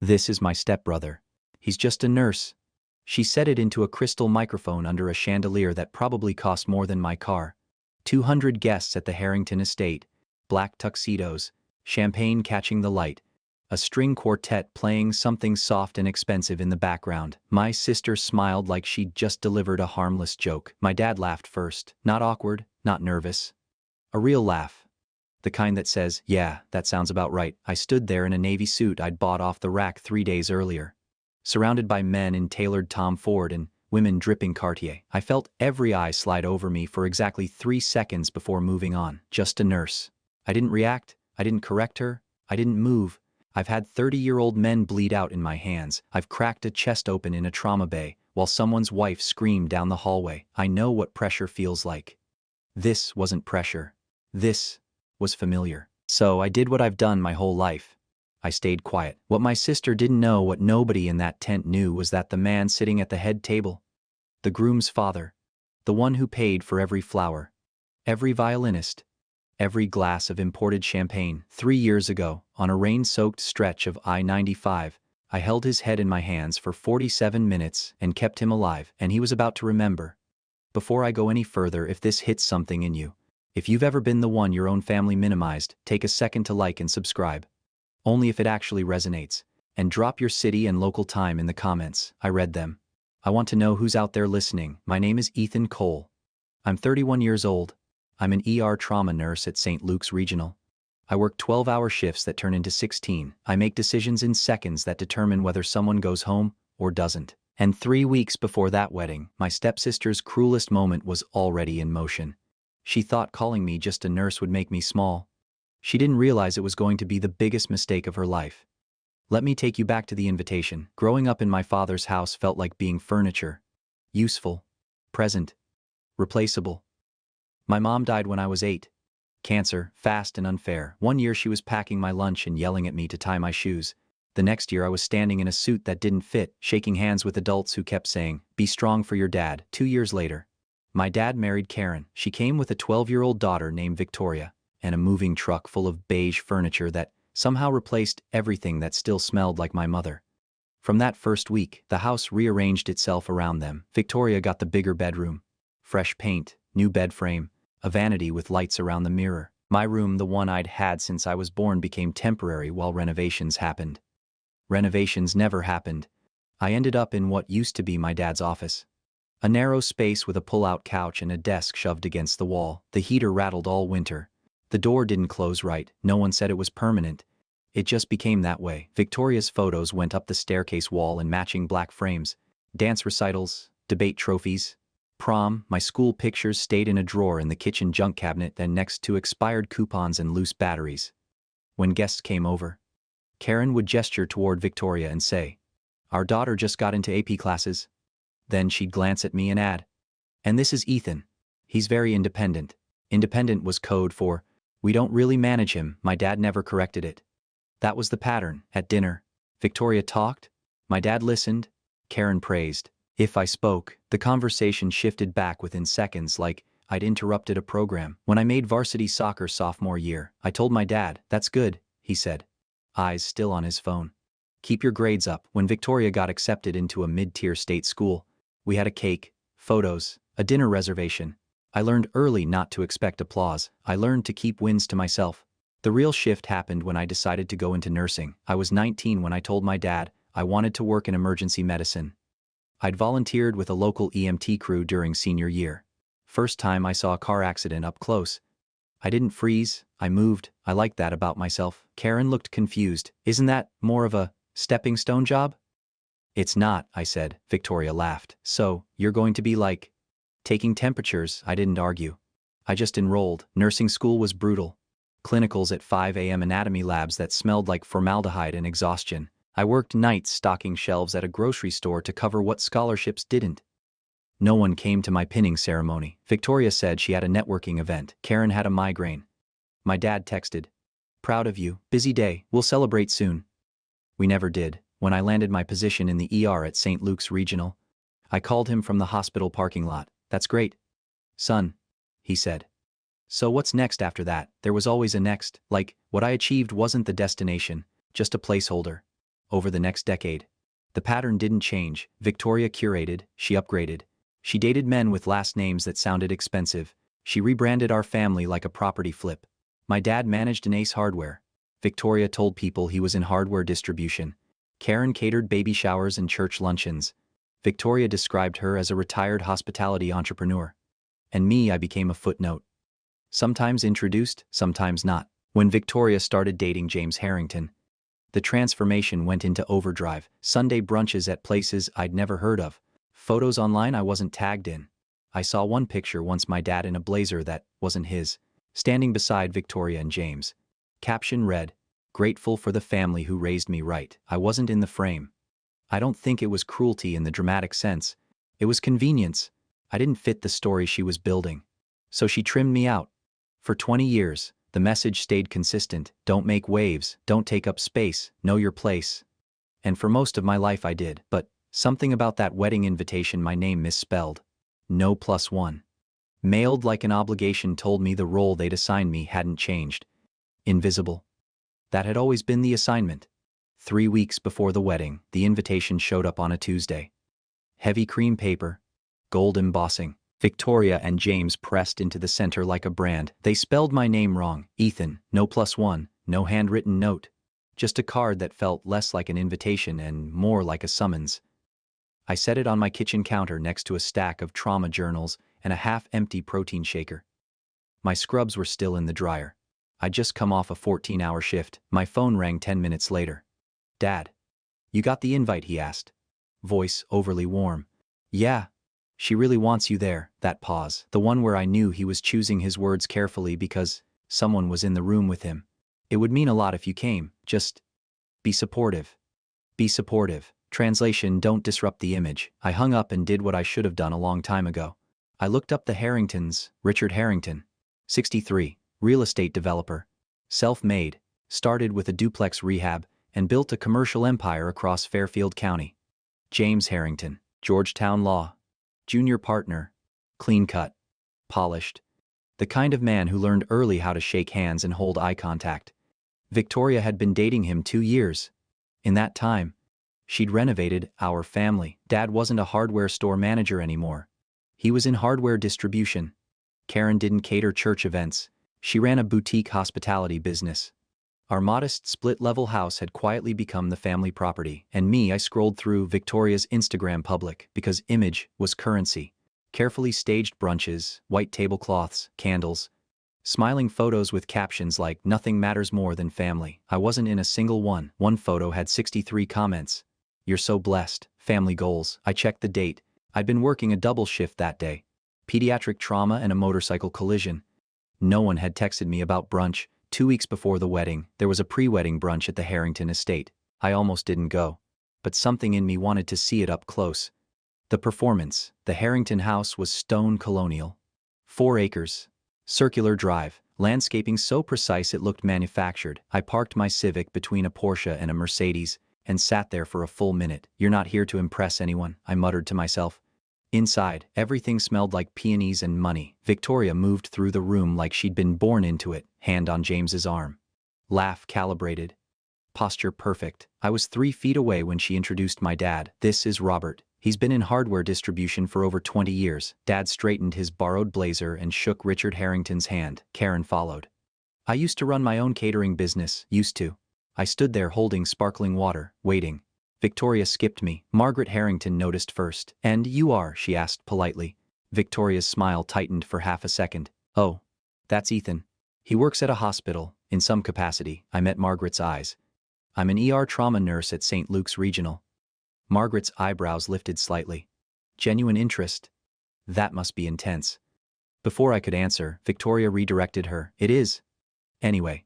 This is my stepbrother. He's just a nurse. She said it into a crystal microphone under a chandelier that probably cost more than my car. 200 guests at the Harrington estate, black tuxedos, champagne catching the light, a string quartet playing something soft and expensive in the background. My sister smiled like she'd just delivered a harmless joke. My dad laughed first, not awkward, not nervous. A real laugh. The kind that says, "Yeah, that sounds about right." I stood there in a navy suit I'd bought off the rack 3 days earlier, surrounded by men in tailored Tom Ford and women dripping Cartier. I felt every eye slide over me for exactly 3 seconds before moving on. Just a nurse. I didn't react, I didn't correct her, I didn't move. I've had 30-year-old men bleed out in my hands. I've cracked a chest open in a trauma bay while someone's wife screamed down the hallway. I know what pressure feels like. This wasn't pressure. This was familiar. So I did what I've done my whole life. I stayed quiet. What my sister didn't know, what nobody in that tent knew, was that the man sitting at the head table, the groom's father, the one who paid for every flower, every violinist, every glass of imported champagne. 3 years ago, on a rain-soaked stretch of I-95, I held his head in my hands for 47 minutes and kept him alive, and he was about to remember. Before I go any further, if this hits something in you, if you've ever been the one your own family minimized, take a second to like and subscribe. Only if it actually resonates. And drop your city and local time in the comments. I read them. I want to know who's out there listening. My name is Ethan Cole. I'm 31 years old. I'm an ER trauma nurse at St. Luke's Regional. I work 12-hour shifts that turn into 16. I make decisions in seconds that determine whether someone goes home or doesn't. And 3 weeks before that wedding, my stepsister's cruelest moment was already in motion. She thought calling me just a nurse would make me small. She didn't realize it was going to be the biggest mistake of her life. Let me take you back to the invitation. Growing up in my father's house felt like being furniture. Useful, present, replaceable. My mom died when I was 8. Cancer, fast and unfair. One year she was packing my lunch and yelling at me to tie my shoes. The next year I was standing in a suit that didn't fit, shaking hands with adults who kept saying, "Be strong for your dad." 2 years later, my dad married Karen. She came with a 12-year-old daughter named Victoria, and a moving truck full of beige furniture that somehow replaced everything that still smelled like my mother. From that first week, the house rearranged itself around them. Victoria got the bigger bedroom. Fresh paint, new bed frame, a vanity with lights around the mirror. My room, the one I'd had since I was born, became temporary while renovations happened. Renovations never happened. I ended up in what used to be my dad's office. A narrow space with a pull-out couch and a desk shoved against the wall. The heater rattled all winter. The door didn't close right. No one said it was permanent. It just became that way. Victoria's photos went up the staircase wall in matching black frames. Dance recitals, debate trophies, prom. My school pictures stayed in a drawer in the kitchen junk cabinet and next to expired coupons and loose batteries. When guests came over, Karen would gesture toward Victoria and say, "Our daughter just got into AP classes." Then she'd glance at me and add, "And this is Ethan. He's very independent." Independent was code for, "We don't really manage him." My dad never corrected it. That was the pattern. At dinner, Victoria talked, my dad listened, Karen praised. If I spoke, the conversation shifted back within seconds, like I'd interrupted a program. When I made varsity soccer sophomore year, I told my dad, "That's good," he said, eyes still on his phone. "Keep your grades up." When Victoria got accepted into a mid-tier state school, we had a cake, photos, a dinner reservation. I learned early not to expect applause. I learned to keep wins to myself. The real shift happened when I decided to go into nursing. I was 19 when I told my dad I wanted to work in emergency medicine. I'd volunteered with a local EMT crew during senior year. First time I saw a car accident up close. I didn't freeze, I moved. I liked that about myself. Karen looked confused. "Isn't that more of a stepping stone job?" "It's not," I said. Victoria laughed. "So, you're going to be like taking temperatures?" I didn't argue. I just enrolled. Nursing school was brutal. Clinicals at 5 a.m. anatomy labs that smelled like formaldehyde and exhaustion. I worked nights stocking shelves at a grocery store to cover what scholarships didn't. No one came to my pinning ceremony. Victoria said she had a networking event. Karen had a migraine. My dad texted, "Proud of you, busy day, we'll celebrate soon." We never did. When I landed my position in the ER at St. Luke's Regional, I called him from the hospital parking lot. "That's great, son," he said. "So what's next after that?" There was always a next. Like, what I achieved wasn't the destination, just a placeholder. over the next decade. The pattern didn't change. Victoria curated, she upgraded. She dated men with last names that sounded expensive. She rebranded our family like a property flip. My dad managed an Ace Hardware. Victoria told people he was in hardware distribution. Karen catered baby showers and church luncheons. Victoria described her as a retired hospitality entrepreneur. And me, I became a footnote. Sometimes introduced, sometimes not. When Victoria started dating James Harrington, the transformation went into overdrive. Sunday brunches at places I'd never heard of. Photos online I wasn't tagged in. I saw one picture once, my dad in a blazer that wasn't his, standing beside Victoria and James. Caption read, "Grateful for the family who raised me right." I wasn't in the frame. I don't think it was cruelty in the dramatic sense. It was convenience. I didn't fit the story she was building. So she trimmed me out. For 20 years, the message stayed consistent: don't make waves, don't take up space, know your place. And for most of my life I did, but something about that wedding invitation, my name misspelled. No +1. Mailed like an obligation, told me the role they'd assigned me hadn't changed. Invisible. That had always been the assignment. 3 weeks before the wedding, the invitation showed up on a Tuesday. Heavy cream paper, gold embossing. Victoria and James pressed into the center like a brand. They spelled my name wrong. Ethan, no +1, no handwritten note. Just a card that felt less like an invitation and more like a summons. I set it on my kitchen counter next to a stack of trauma journals and a half-empty protein shaker. My scrubs were still in the dryer. I'd just come off a 14-hour shift. My phone rang 10 minutes later. "Dad, you got the invite?" he asked. Voice overly warm. "Yeah. She really wants you there." That pause, the one where I knew he was choosing his words carefully because someone was in the room with him. "It would mean a lot if you came. Just be supportive. Be supportive." Translation: don't disrupt the image. I hung up and did what I should have done a long time ago. I looked up the Harringtons. Richard Harrington, 63, real estate developer. Self-made, started with a duplex rehab and built a commercial empire across Fairfield County. James Harrington, Georgetown Law. Junior partner, clean-cut, polished. The kind of man who learned early how to shake hands and hold eye contact. Victoria had been dating him 2 years. In that time, she'd renovated our family. Dad wasn't a hardware store manager anymore. He was in hardware distribution. Karen didn't cater church events. She ran a boutique hospitality business. Our modest split-level house had quietly become the family property. And me, I scrolled through Victoria's Instagram public because image was currency. Carefully staged brunches, white tablecloths, candles. Smiling photos with captions like, "Nothing matters more than family." I wasn't in a single one. One photo had 63 comments. "You're so blessed." Family goals. I checked the date. I'd been working a double shift that day. Pediatric trauma and a motorcycle collision. No one had texted me about brunch. 2 weeks before the wedding, there was a pre-wedding brunch at the Harrington estate. I almost didn't go. But something in me wanted to see it up close. The performance. The Harrington house was stone colonial. 4 acres. Circular drive. Landscaping so precise it looked manufactured. I parked my Civic between a Porsche and a Mercedes and sat there for a full minute. "You're not here to impress anyone," I muttered to myself. Inside, everything smelled like peonies and money. Victoria moved through the room like she'd been born into it, hand on James's arm. Laugh calibrated. Posture perfect. I was 3 feet away when she introduced my dad. "This is Robert. He's been in hardware distribution for over 20 years. Dad straightened his borrowed blazer and shook Richard Harrington's hand. Karen followed. "I used to run my own catering business." Used to. I stood there holding sparkling water, waiting. Victoria skipped me. Margaret Harrington noticed first. "And you are?" she asked politely. Victoria's smile tightened for half a second. "Oh, that's Ethan. He works at a hospital, in some capacity." I met Margaret's eyes. "I'm an ER trauma nurse at St. Luke's Regional." Margaret's eyebrows lifted slightly. Genuine interest. That must be intense. Before I could answer, Victoria redirected her. "It is. Anyway.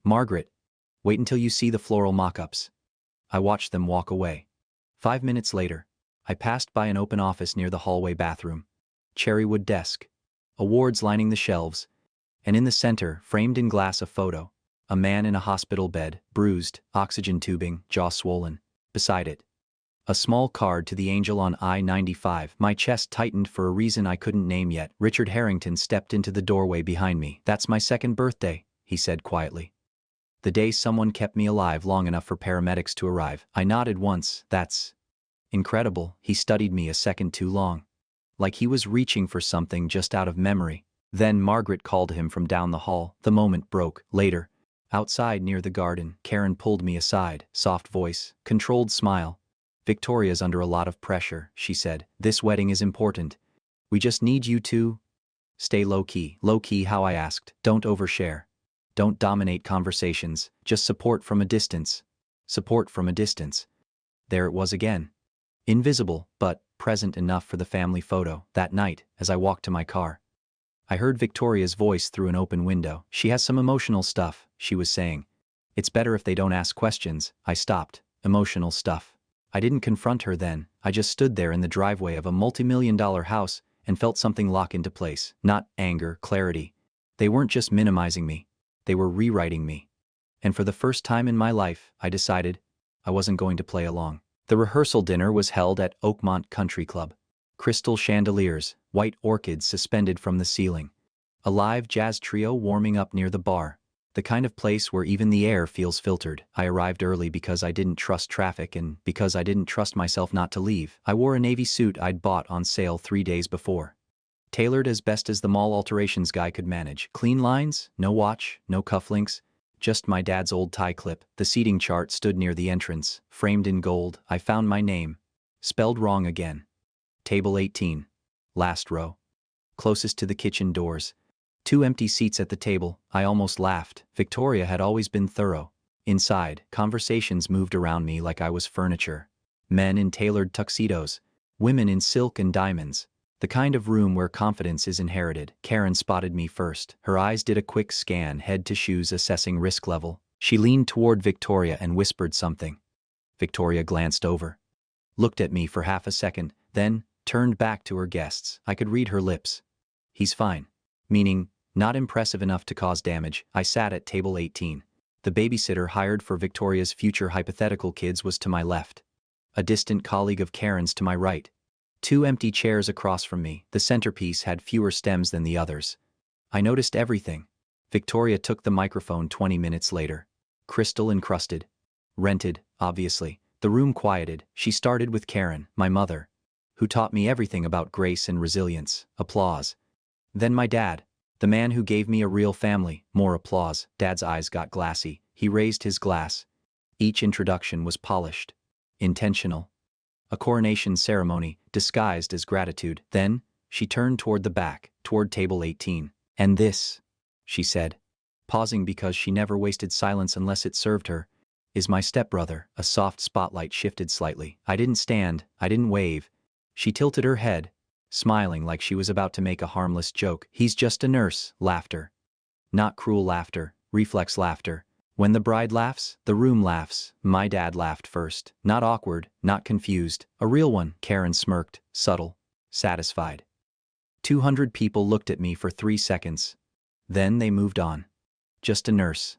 Margaret, wait until you see the floral mock-ups." I watched them walk away. 5 minutes later, I passed by an open office near the hallway bathroom. Cherrywood desk. Awards lining the shelves. And in the center, framed in glass, a photo. A man in a hospital bed, bruised, oxygen tubing, jaw swollen. Beside it, a small card to the angel on I-95. My chest tightened for a reason I couldn't name yet. Richard Harrington stepped into the doorway behind me. "That's my 2nd birthday," he said quietly. The day someone kept me alive long enough for paramedics to arrive. I nodded once. That's incredible. He studied me a second too long. Like he was reaching for something just out of memory. Then Margaret called him from down the hall. The moment broke. Later, outside near the garden, Karen pulled me aside. Soft voice, controlled smile. Victoria's under a lot of pressure, she said. This wedding is important. We just need you to stay low-key. Low-key, how? I asked. Don't overshare. Don't dominate conversations. Just support from a distance. Support from a distance. There it was again. Invisible, but present enough for the family photo. That night, as I walked to my car, I heard Victoria's voice through an open window. She has some emotional stuff, she was saying. It's better if they don't ask questions. I stopped. Emotional stuff. I didn't confront her then. I just stood there in the driveway of a multi-million-dollar house and felt something lock into place. Not anger, clarity. They weren't just minimizing me. They were rewriting me. And for the first time in my life, I decided I wasn't going to play along. The rehearsal dinner was held at Oakmont Country Club. Crystal chandeliers, white orchids suspended from the ceiling. A live jazz trio warming up near the bar. The kind of place where even the air feels filtered. I arrived early because I didn't trust traffic and because I didn't trust myself not to leave. I wore a navy suit I'd bought on sale 3 days before. Tailored as best as the mall alterations guy could manage. Clean lines, no watch, no cufflinks. Just my dad's old tie clip. The seating chart stood near the entrance, framed in gold. I found my name. Spelled wrong again. Table 18. Last row. Closest to the kitchen doors. 2 empty seats at the table. I almost laughed. Victoria had always been thorough. Inside, conversations moved around me like I was furniture. Men in tailored tuxedos. Women in silk and diamonds. The kind of room where confidence is inherited. Karen spotted me first. Her eyes did a quick scan, head to shoes, assessing risk level. She leaned toward Victoria and whispered something. Victoria glanced over. Looked at me for half a second, then turned back to her guests. I could read her lips. He's fine. Meaning, not impressive enough to cause damage. I sat at table 18. The babysitter hired for Victoria's future hypothetical kids was to my left. A distant colleague of Karen's to my right. 2 empty chairs across from me. The centerpiece had fewer stems than the others. I noticed everything. Victoria took the microphone 20 minutes later. Crystal encrusted. Rented, obviously. The room quieted. She started with Karen, my mother, who taught me everything about grace and resilience. Applause. Then my dad, the man who gave me a real family. More applause. Dad's eyes got glassy. He raised his glass. Each introduction was polished. Intentional. A coronation ceremony, disguised as gratitude. Then, she turned toward the back, toward table 18. And this, she said, pausing because she never wasted silence unless it served her, is my stepbrother. A soft spotlight shifted slightly. I didn't stand, I didn't wave. She tilted her head, smiling like she was about to make a harmless joke. He's just a nurse. Laughter. Not cruel laughter, reflex laughter. When the bride laughs, the room laughs. My dad laughed first. Not awkward, not confused. A real one. Karen smirked, subtle, satisfied. 200 people looked at me for 3 seconds. Then they moved on. Just a nurse.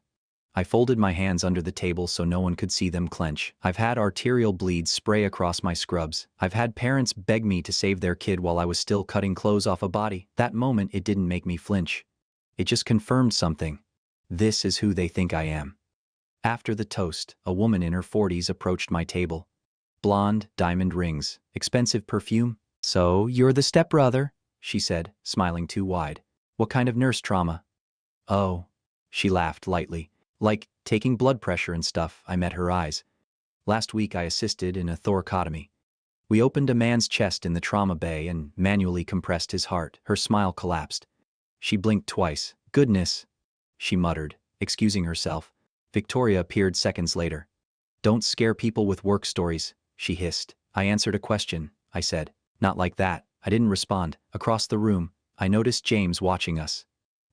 I folded my hands under the table so no one could see them clench. I've had arterial bleeds spray across my scrubs. I've had parents beg me to save their kid while I was still cutting clothes off a body. That moment, it didn't make me flinch. It just confirmed something. This is who they think I am. After the toast, a woman in her 40s approached my table. Blonde, diamond rings, expensive perfume. So, you're the stepbrother, she said, smiling too wide. What kind of nurse trauma? Oh, she laughed lightly. Like taking blood pressure and stuff. I met her eyes. Last week I assisted in a thoracotomy. We opened a man's chest in the trauma bay and manually compressed his heart. Her smile collapsed. She blinked twice. Goodness, she muttered, excusing herself. Victoria appeared seconds later. Don't scare people with work stories, she hissed. I answered a question, I said. Not like that. I didn't respond. Across the room, I noticed James watching us.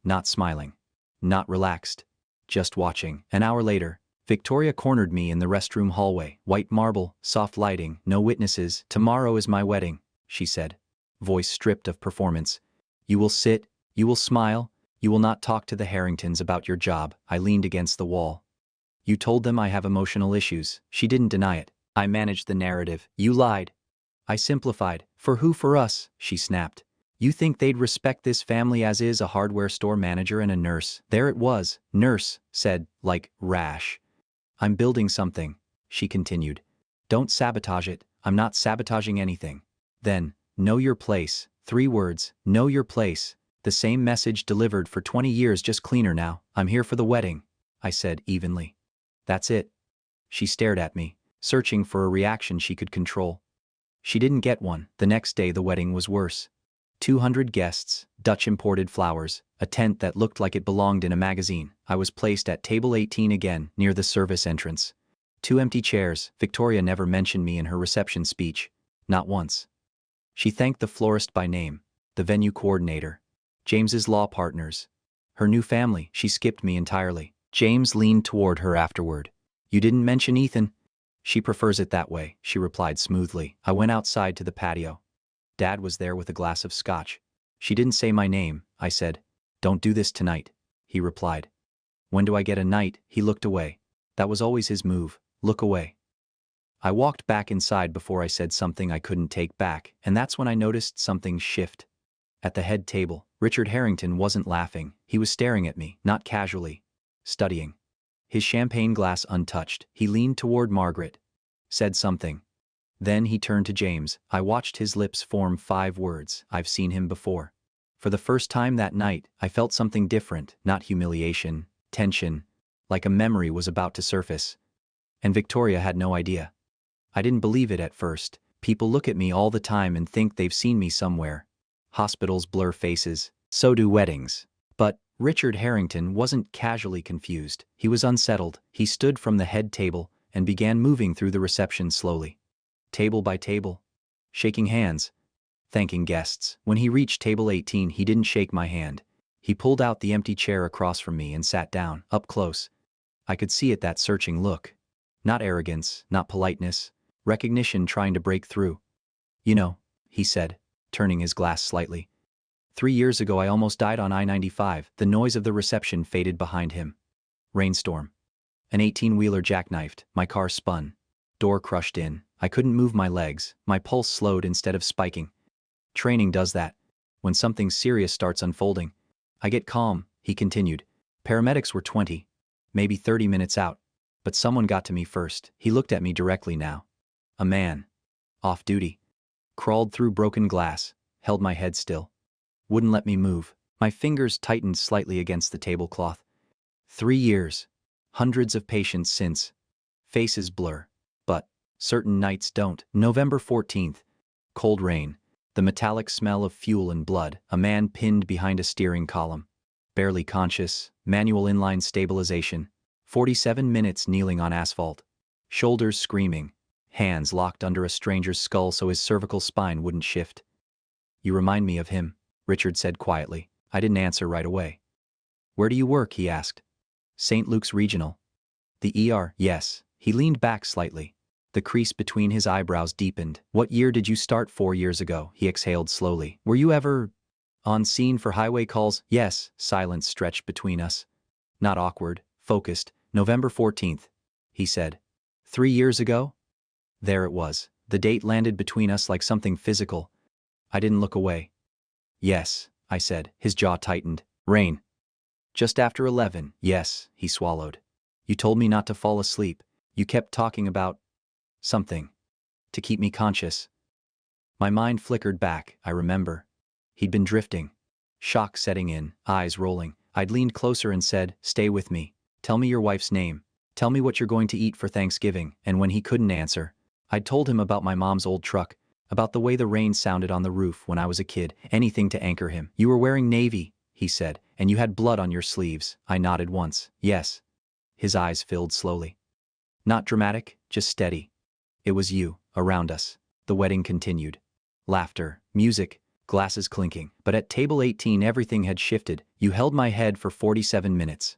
Not smiling. Not relaxed. Just watching. An hour later, Victoria cornered me in the restroom hallway. White marble, soft lighting, no witnesses. Tomorrow is my wedding, she said. Voice stripped of performance. You will sit, you will smile, you will not talk to the Harringtons about your job. I leaned against the wall. You told them I have emotional issues. She didn't deny it. I managed the narrative. You lied. I simplified. For who? For us, she snapped. You think they'd respect this family as is, a hardware store manager and a nurse? There it was, nurse, said, like, rash. I'm building something, she continued. Don't sabotage it. I'm not sabotaging anything. Then, know your place. 3 words, know your place. The same message delivered for 20 years, just cleaner now. I'm here for the wedding, I said evenly. That's it. She stared at me, searching for a reaction she could control. She didn't get one. The next day the wedding was worse. 200 guests, Dutch imported flowers, a tent that looked like it belonged in a magazine. I was placed at table 18 again, near the service entrance. 2 empty chairs. Victoria never mentioned me in her reception speech. Not once. She thanked the florist by name, the venue coordinator, James's law partners, her new family. She skipped me entirely. James leaned toward her afterward. You didn't mention Ethan? She prefers it that way, she replied smoothly. I went outside to the patio. Dad was there with a glass of scotch. She didn't say my name, I said. Don't do this tonight, he replied. When do I get a night? He looked away. That was always his move, look away. I walked back inside before I said something I couldn't take back, and that's when I noticed something shift. At the head table, Richard Harrington wasn't laughing. He was staring at me, not casually, studying. His champagne glass untouched. He leaned toward Margaret, said something. Then he turned to James. I watched his lips form 5 words. I've seen him before. For the first time that night, I felt something different, not humiliation, tension, like a memory was about to surface. And Victoria had no idea. I didn't believe it at first. People look at me all the time and think they've seen me somewhere. Hospitals blur faces. So do weddings. But Richard Harrington wasn't casually confused. He was unsettled. He stood from the head table and began moving through the reception slowly. Table by table. Shaking hands. Thanking guests. When he reached table 18, he didn't shake my hand. He pulled out the empty chair across from me and sat down, up close. I could see it, that searching look. Not arrogance, not politeness. Recognition trying to break through. You know, he said, turning his glass slightly. 3 years ago I almost died on I-95. The noise of the reception faded behind him. Rainstorm. An 18-wheeler jackknifed. My car spun. Door crushed in. I couldn't move my legs. My pulse slowed instead of spiking. Training does that. When something serious starts unfolding. I get calm, he continued. Paramedics were 20, maybe 30 minutes out. But someone got to me first. He looked at me directly now. A man. Off duty. Crawled through broken glass. Held my head still. Wouldn't let me move. My fingers tightened slightly against the tablecloth. 3 years. Hundreds of patients since. Faces blur. But certain nights don't. November 14th. Cold rain. The metallic smell of fuel and blood. A man pinned behind a steering column. Barely conscious. Manual inline stabilization. 47 minutes kneeling on asphalt. Shoulders screaming. Hands locked under a stranger's skull so his cervical spine wouldn't shift. You remind me of him, Richard said quietly. I didn't answer right away. Where do you work? He asked. St. Luke's Regional. The ER, yes. He leaned back slightly. The crease between his eyebrows deepened. What year did you start? 4 years ago, he exhaled slowly. Were you ever on scene for highway calls? Yes. Silence stretched between us. Not awkward, focused. November 14th, he said. 3 years ago? There it was. The date landed between us like something physical. I didn't look away. Yes, I said. His jaw tightened. Rain. Just after 11. Yes, he swallowed. You told me not to fall asleep. You kept talking about something. To keep me conscious. My mind flickered back, I remember. He'd been drifting. Shock setting in, eyes rolling. I'd leaned closer and said, stay with me. Tell me your wife's name. Tell me what you're going to eat for Thanksgiving. And when he couldn't answer, I'd told him about my mom's old truck, about the way the rain sounded on the roof when I was a kid, anything to anchor him. You were wearing navy, he said, and you had blood on your sleeves. I nodded once. Yes. His eyes filled slowly. Not dramatic, just steady. It was you, around us. The wedding continued. Laughter, music, glasses clinking. But at table 18 everything had shifted. You held my head for 47 minutes.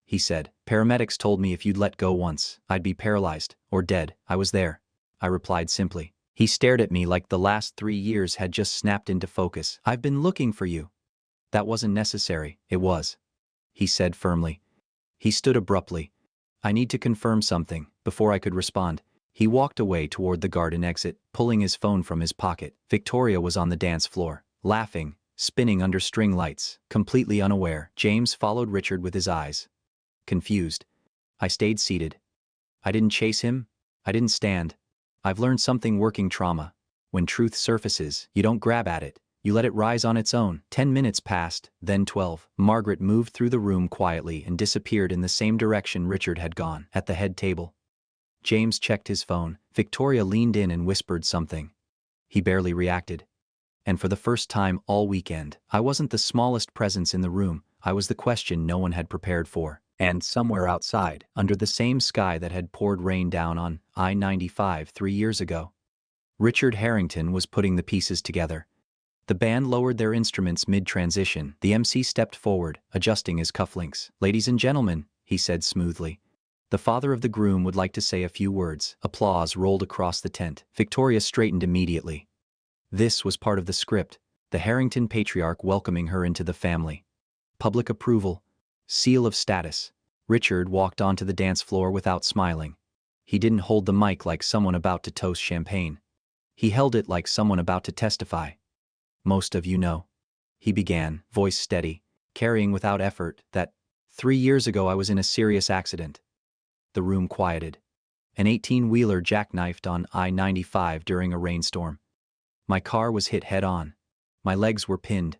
He said, paramedics told me if you'd let go once, I'd be paralyzed, or dead. I was there. I replied simply. He stared at me like the last 3 years had just snapped into focus. I've been looking for you. That wasn't necessary. It was. He said firmly. He stood abruptly. I need to confirm something. Before I could respond, he walked away toward the garden exit, pulling his phone from his pocket. Victoria was on the dance floor, laughing, spinning under string lights, completely unaware. James followed Richard with his eyes. Confused. I stayed seated. I didn't chase him. I didn't stand. I've learned something working trauma. When truth surfaces, you don't grab at it. You let it rise on its own. 10 minutes passed, then 12. Margaret moved through the room quietly and disappeared in the same direction Richard had gone, at the head table. James checked his phone. Victoria leaned in and whispered something. He barely reacted. And for the first time all weekend, I wasn't the smallest presence in the room, I was the question no one had prepared for. And somewhere outside, under the same sky that had poured rain down on I-95 3 years ago, Richard Harrington was putting the pieces together. The band lowered their instruments mid-transition. The MC stepped forward, adjusting his cufflinks. "Ladies and gentlemen," he said smoothly. "The father of the groom would like to say a few words." Applause rolled across the tent. Victoria straightened immediately. This was part of the script, the Harrington patriarch welcoming her into the family. Public approval. Seal of status. Richard walked onto the dance floor without smiling. He didn't hold the mic like someone about to toast champagne. He held it like someone about to testify. "Most of you know," he began, voice steady, carrying without effort, "that 3 years ago I was in a serious accident." The room quieted. An 18-wheeler jackknifed on I-95 during a rainstorm. My car was hit head-on. My legs were pinned.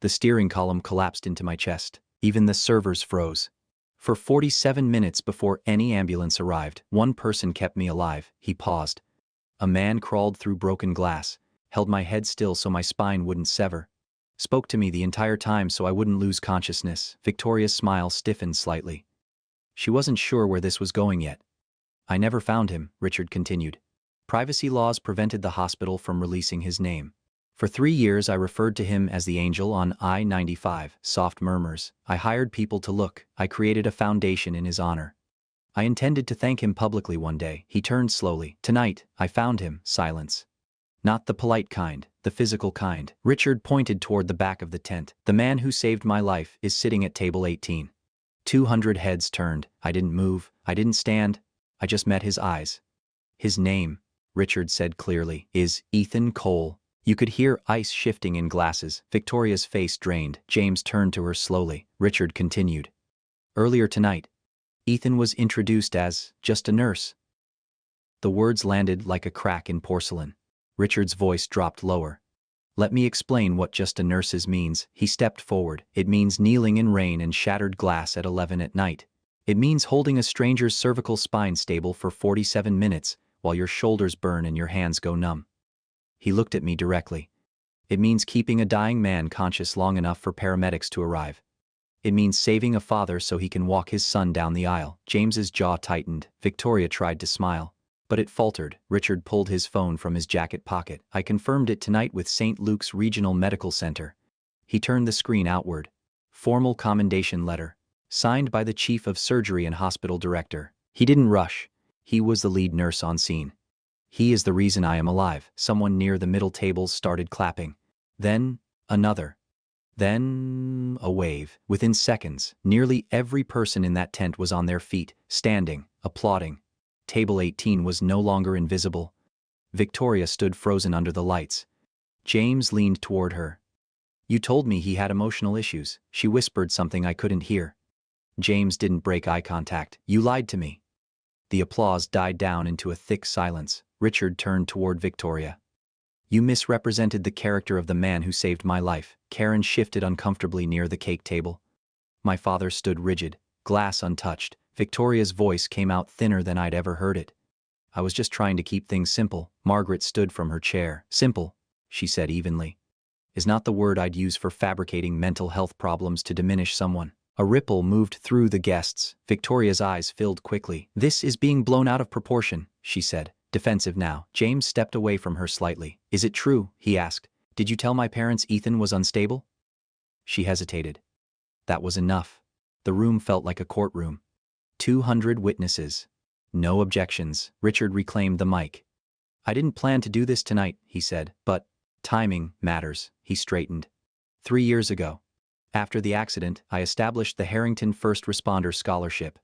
The steering column collapsed into my chest. Even the servers froze. For 47 minutes before any ambulance arrived, one person kept me alive. He paused. A man crawled through broken glass, held my head still so my spine wouldn't sever, spoke to me the entire time so I wouldn't lose consciousness. Victoria's smile stiffened slightly. She wasn't sure where this was going yet. "I never found him," Richard continued. "Privacy laws prevented the hospital from releasing his name. For 3 years I referred to him as the angel on I-95, soft murmurs. I hired people to look. I created a foundation in his honor. I intended to thank him publicly one day." He turned slowly. "Tonight, I found him." Silence. "Not the polite kind, the physical kind." Richard pointed toward the back of the tent. "The man who saved my life is sitting at table 18. 200 heads turned. I didn't move. I didn't stand. I just met his eyes. His name," Richard said clearly, "is Ethan Cole." You could hear ice shifting in glasses. Victoria's face drained. James turned to her slowly. Richard continued. "Earlier tonight, Ethan was introduced as just a nurse." The words landed like a crack in porcelain. Richard's voice dropped lower. "Let me explain what just a nurse's means." He stepped forward. "It means kneeling in rain and shattered glass at 11 at night. It means holding a stranger's cervical spine stable for 47 minutes while your shoulders burn and your hands go numb." He looked at me directly. "It means keeping a dying man conscious long enough for paramedics to arrive. It means saving a father so he can walk his son down the aisle." James's jaw tightened. Victoria tried to smile, but it faltered. Richard pulled his phone from his jacket pocket. "I confirmed it tonight with St. Luke's Regional Medical Center." He turned the screen outward. "Formal commendation letter. Signed by the chief of surgery and hospital director." He didn't rush. He was the lead nurse on scene. "He is the reason I am alive." Someone near the middle tables started clapping. Then, another. Then, a wave. Within seconds, nearly every person in that tent was on their feet, standing, applauding. Table 18 was no longer invisible. Victoria stood frozen under the lights. James leaned toward her. "You told me he had emotional issues." She whispered something I couldn't hear. James didn't break eye contact. "You lied to me." The applause died down into a thick silence. Richard turned toward Victoria. "You misrepresented the character of the man who saved my life." Karen shifted uncomfortably near the cake table. My father stood rigid, glass untouched. Victoria's voice came out thinner than I'd ever heard it. "I was just trying to keep things simple." Margaret stood from her chair. "Simple," she said evenly, "is not the word I'd use for fabricating mental health problems to diminish someone." A ripple moved through the guests. Victoria's eyes filled quickly. "This is being blown out of proportion," she said, defensive now. James stepped away from her slightly. "Is it true?" he asked. "Did you tell my parents Ethan was unstable?" She hesitated. That was enough. The room felt like a courtroom. 200 witnesses. No objections. Richard reclaimed the mic. "I didn't plan to do this tonight," he said, "but timing matters." He straightened. 3 years ago, after the accident, I established the Harrington First Responder Scholarship.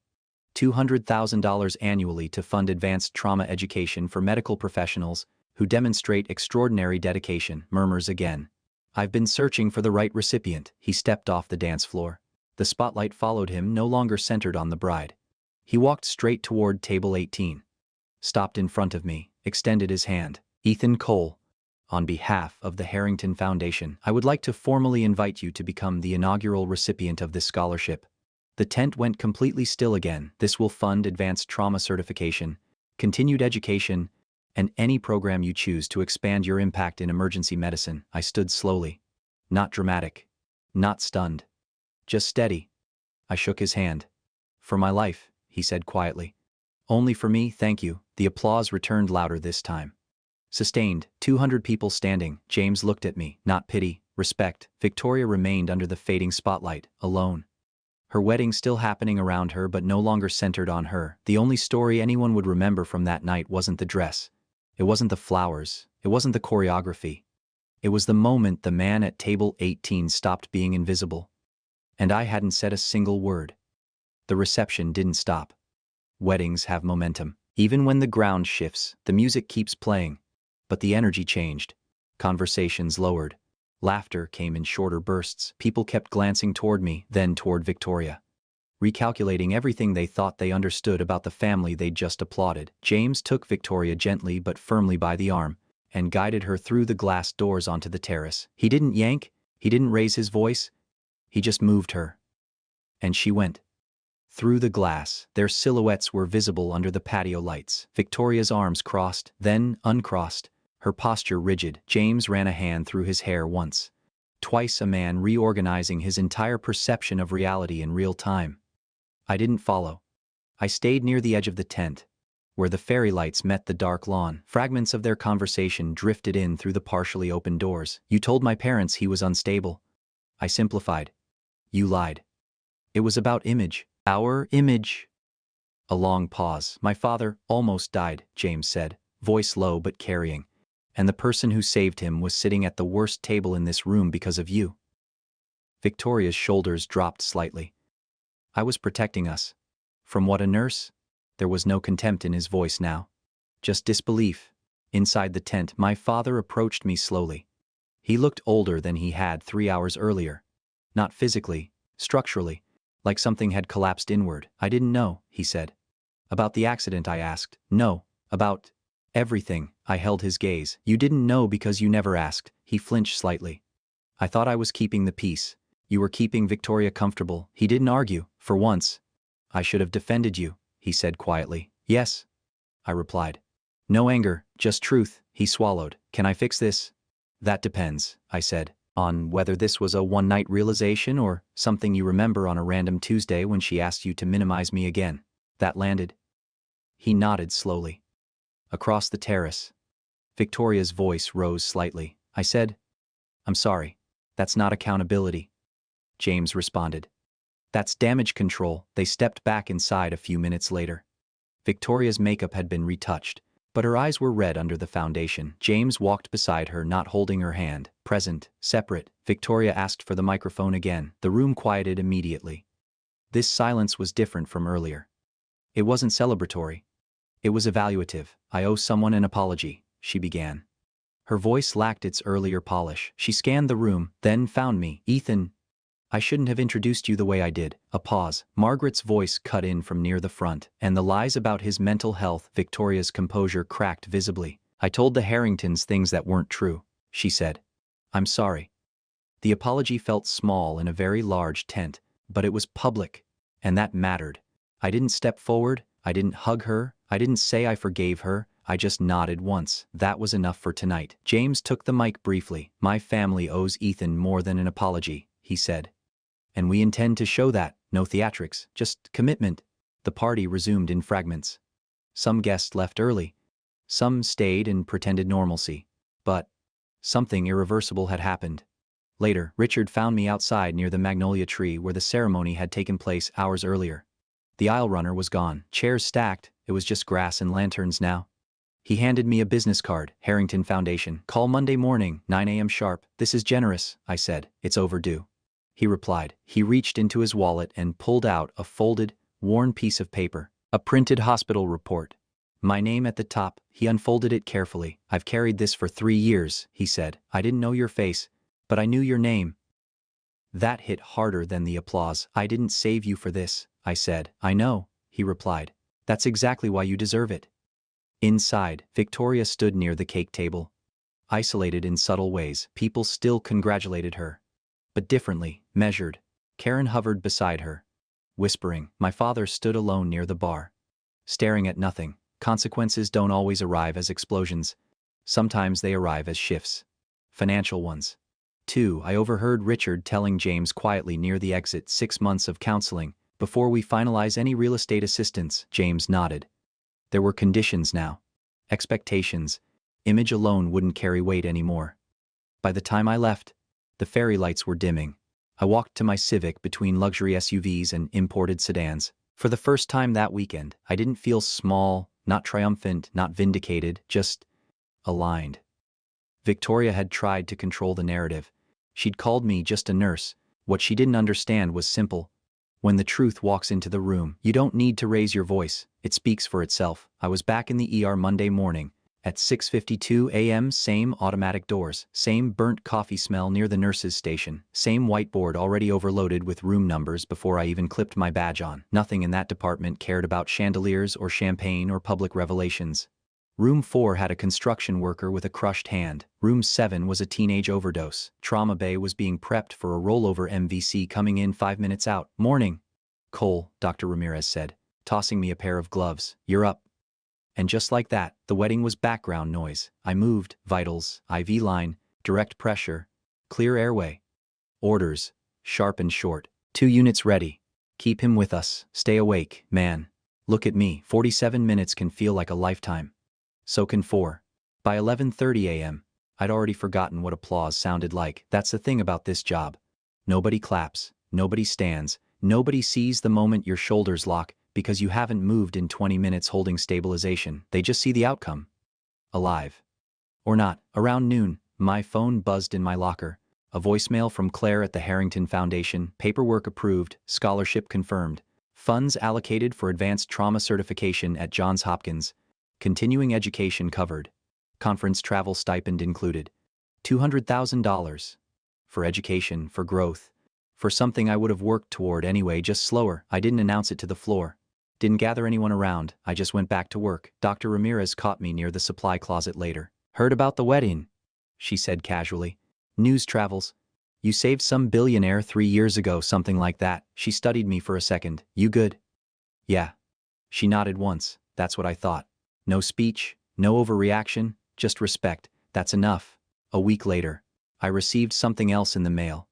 $200,000 annually to fund advanced trauma education for medical professionals who demonstrate extraordinary dedication. Murmurs again. I've been searching for the right recipient. He stepped off the dance floor. The spotlight followed him, no longer centered on the bride. He walked straight toward table 18. Stopped in front of me, extended his hand. Ethan Cole, on behalf of the Harrington Foundation, I would like to formally invite you to become the inaugural recipient of this scholarship. The tent went completely still again. This will fund advanced trauma certification, continued education, and any program you choose to expand your impact in emergency medicine. I stood slowly. Not dramatic. Not stunned. Just steady. I shook his hand. For my life, he said quietly. Only for me, thank you. The applause returned louder this time. Sustained, 200 people standing. James looked at me, not pity, respect. Victoria remained under the fading spotlight, alone. Her wedding still happening around her but no longer centered on her. The only story anyone would remember from that night wasn't the dress. It wasn't the flowers. It wasn't the choreography. It was the moment the man at table 18 stopped being invisible. And I hadn't said a single word. The reception didn't stop. Weddings have momentum. Even when the ground shifts, the music keeps playing. But the energy changed. Conversations lowered. Laughter came in shorter bursts. People kept glancing toward me, then toward Victoria. Recalculating everything they thought they understood about the family they'd just applauded. James took Victoria gently but firmly by the arm and guided her through the glass doors onto the terrace. He didn't yank, he didn't raise his voice, he just moved her. And she went. Through the glass, their silhouettes were visible under the patio lights. Victoria's arms crossed, then uncrossed, her posture rigid. James ran a hand through his hair once. Twice, a man reorganizing his entire perception of reality in real time. I didn't follow. I stayed near the edge of the tent, where the fairy lights met the dark lawn. Fragments of their conversation drifted in through the partially open doors. You told my parents he was unstable. I simplified. You lied. It was about image. Our image. A long pause. My father almost died, James said, voice low but carrying. And the person who saved him was sitting at the worst table in this room because of you. Victoria's shoulders dropped slightly. I was protecting us. From what a nurse? There was no contempt in his voice now. Just disbelief. Inside the tent, my father approached me slowly. He looked older than he had 3 hours earlier. Not physically, structurally, like something had collapsed inward. I didn't know, he said. About the accident, I asked. No, about everything. I held his gaze. You didn't know because you never asked. He flinched slightly. I thought I was keeping the peace. You were keeping Victoria comfortable. He didn't argue, for once. I should have defended you, he said quietly. Yes, I replied. No anger, just truth. He swallowed. Can I fix this? That depends, I said, on whether this was a one-night realization or something you remember on a random Tuesday when she asked you to minimize me again. That landed. He nodded slowly. Across the terrace. Victoria's voice rose slightly. I said, I'm sorry. That's not accountability. James responded. That's damage control. They stepped back inside a few minutes later. Victoria's makeup had been retouched, but her eyes were red under the foundation. James walked beside her, not holding her hand. Present, separate. Victoria asked for the microphone again. The room quieted immediately. This silence was different from earlier. It wasn't celebratory. It was evaluative. I owe someone an apology, she began. Her voice lacked its earlier polish. She scanned the room, then found me. Ethan, I shouldn't have introduced you the way I did. A pause. Margaret's voice cut in from near the front. And the lies about his mental health. Victoria's composure cracked visibly. I told the Harringtons things that weren't true, she said. I'm sorry. The apology felt small in a very large tent, but it was public, and that mattered. I didn't step forward, I didn't hug her, I didn't say I forgave her, I just nodded once. That was enough for tonight. James took the mic briefly. My family owes Ethan more than an apology, he said. And we intend to show that. No theatrics, just commitment. The party resumed in fragments. Some guests left early. Some stayed and pretended normalcy. But something irreversible had happened. Later, Richard found me outside near the magnolia tree where the ceremony had taken place hours earlier. The aisle runner was gone. Chairs stacked. It was just grass and lanterns now. He handed me a business card. Harrington Foundation. Call Monday morning, 9 a.m. sharp. This is generous, I said. It's overdue. He replied. He reached into his wallet and pulled out a folded, worn piece of paper. A printed hospital report. My name at the top. He unfolded it carefully. I've carried this for 3 years, he said. I didn't know your face, But I knew your name. That hit harder than the applause. I didn't save you for this, I said. I know, he replied. That's exactly why you deserve it. Inside, Victoria stood near the cake table. Isolated in subtle ways, people still congratulated her. But differently, measured. Karen hovered beside her, whispering. My father stood alone near the bar, staring at nothing. Consequences don't always arrive as explosions. Sometimes they arrive as shifts. Financial ones. 2. I overheard Richard telling James quietly near the exit, 6 months of counseling. Before we finalize any real estate assistance. James nodded. There were conditions now. Expectations. Image alone wouldn't carry weight anymore. By the time I left, the fairy lights were dimming. I walked to my Civic between luxury SUVs and imported sedans. For the first time that weekend, I didn't feel small, not triumphant, not vindicated, just aligned. Victoria had tried to control the narrative. She'd called me just a nurse. What she didn't understand was simple. When the truth walks into the room, you don't need to raise your voice. It speaks for itself. I was back in the ER Monday morning. At 6:52 a.m., same automatic doors, same burnt coffee smell near the nurse's station, same whiteboard already overloaded with room numbers before I even clipped my badge on. Nothing in that department cared about chandeliers or champagne or public revelations. Room 4 had a construction worker with a crushed hand. Room 7 was a teenage overdose. Trauma Bay was being prepped for a rollover MVC coming in 5 minutes out. Morning, Cole, Dr. Ramirez said, tossing me a pair of gloves. You're up. And just like that, the wedding was background noise. I moved, vitals, IV line, direct pressure, clear airway. Orders, sharp and short. 2 units ready. Keep him with us. Stay awake, man. Look at me. 47 minutes can feel like a lifetime. So can 4. By 11:30 a.m., I'd already forgotten what applause sounded like. That's the thing about this job. Nobody claps, nobody stands, nobody sees the moment your shoulders lock because you haven't moved in 20 minutes holding stabilization. They just see the outcome. Alive. Or not. Around noon, my phone buzzed in my locker. A voicemail from Claire at the Harrington Foundation. Paperwork approved, scholarship confirmed. Funds allocated for advanced trauma certification at Johns Hopkins. Continuing education covered. Conference travel stipend included. $200,000. For education, for growth. For something I would have worked toward anyway, just slower. I didn't announce it to the floor. Didn't gather anyone around. I just went back to work. Dr. Ramirez caught me near the supply closet later. Heard about the wedding, she said casually. News travels. You saved some billionaire 3 years ago, something like that. She studied me for a second. You good? Yeah. She nodded once. That's what I thought. No speech, no overreaction, just respect. That's enough. A week later, I received something else in the mail.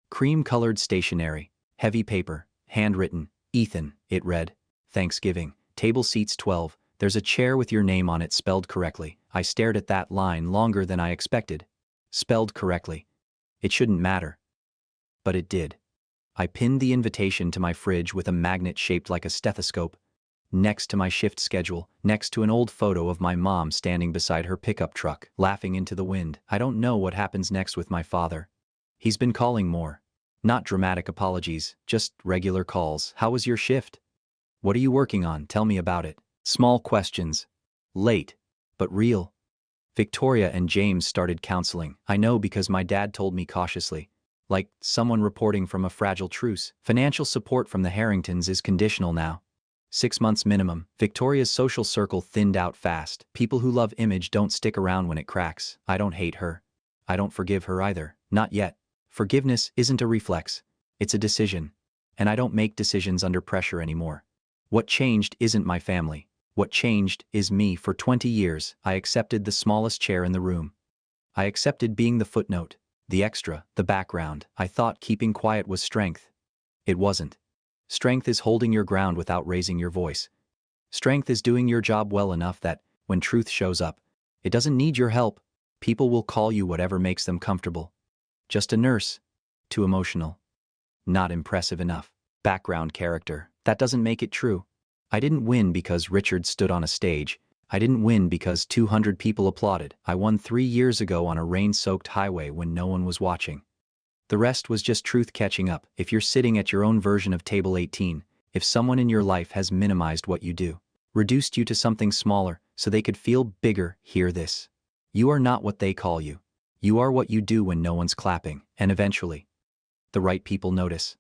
Cream-colored stationery, heavy paper, handwritten. Ethan, it read. Thanksgiving. Table seats 12. There's a chair with your name on it spelled correctly. I stared at that line longer than I expected. Spelled correctly. It shouldn't matter. But it did. I pinned the invitation to my fridge with a magnet shaped like a stethoscope. Next to my shift schedule, next to an old photo of my mom standing beside her pickup truck, laughing into the wind. I don't know what happens next with my father. He's been calling more. Not dramatic apologies, just regular calls. How was your shift? What are you working on? Tell me about it. Small questions. Late, but real. Victoria and James started counseling. I know because my dad told me cautiously. Like someone reporting from a fragile truce. Financial support from the Harringtons is conditional now. 6 months minimum. Victoria's social circle thinned out fast. People who love Image don't stick around when it cracks. I don't hate her. I don't forgive her either. Not yet. Forgiveness isn't a reflex. It's a decision. And I don't make decisions under pressure anymore. What changed isn't my family. What changed is me. For 20 years, I accepted the smallest chair in the room. I accepted being the footnote, the extra, the background. I thought keeping quiet was strength. It wasn't. Strength is holding your ground without raising your voice. Strength is doing your job well enough that, when truth shows up, it doesn't need your help. People will call you whatever makes them comfortable. Just a nurse. Too emotional. Not impressive enough. Background character. That doesn't make it true. I didn't win because Richard stood on a stage. I didn't win because 200 people applauded. I won 3 years ago on a rain-soaked highway when no one was watching. The rest was just truth catching up. If you're sitting at your own version of Table 18, if someone in your life has minimized what you do, reduced you to something smaller so they could feel bigger, hear this. You are not what they call you. You are what you do when no one's clapping, and eventually, the right people notice.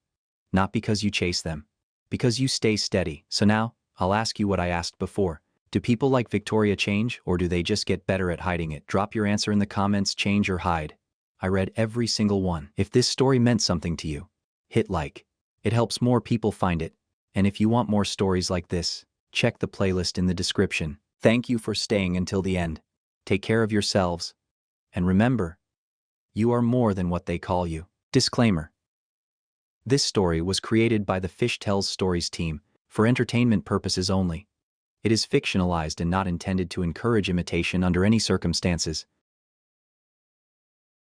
Not because you chase them, because you stay steady. So now, I'll ask you what I asked before. Do people like Victoria change, or do they just get better at hiding it? Drop your answer in the comments, change or hide. I read every single one. If this story meant something to you, hit like. It helps more people find it. And if you want more stories like this, check the playlist in the description. Thank you for staying until the end. Take care of yourselves. And remember, you are more than what they call you. Disclaimer. This story was created by the Fish Tells Stories team for entertainment purposes only. It is fictionalized and not intended to encourage imitation under any circumstances.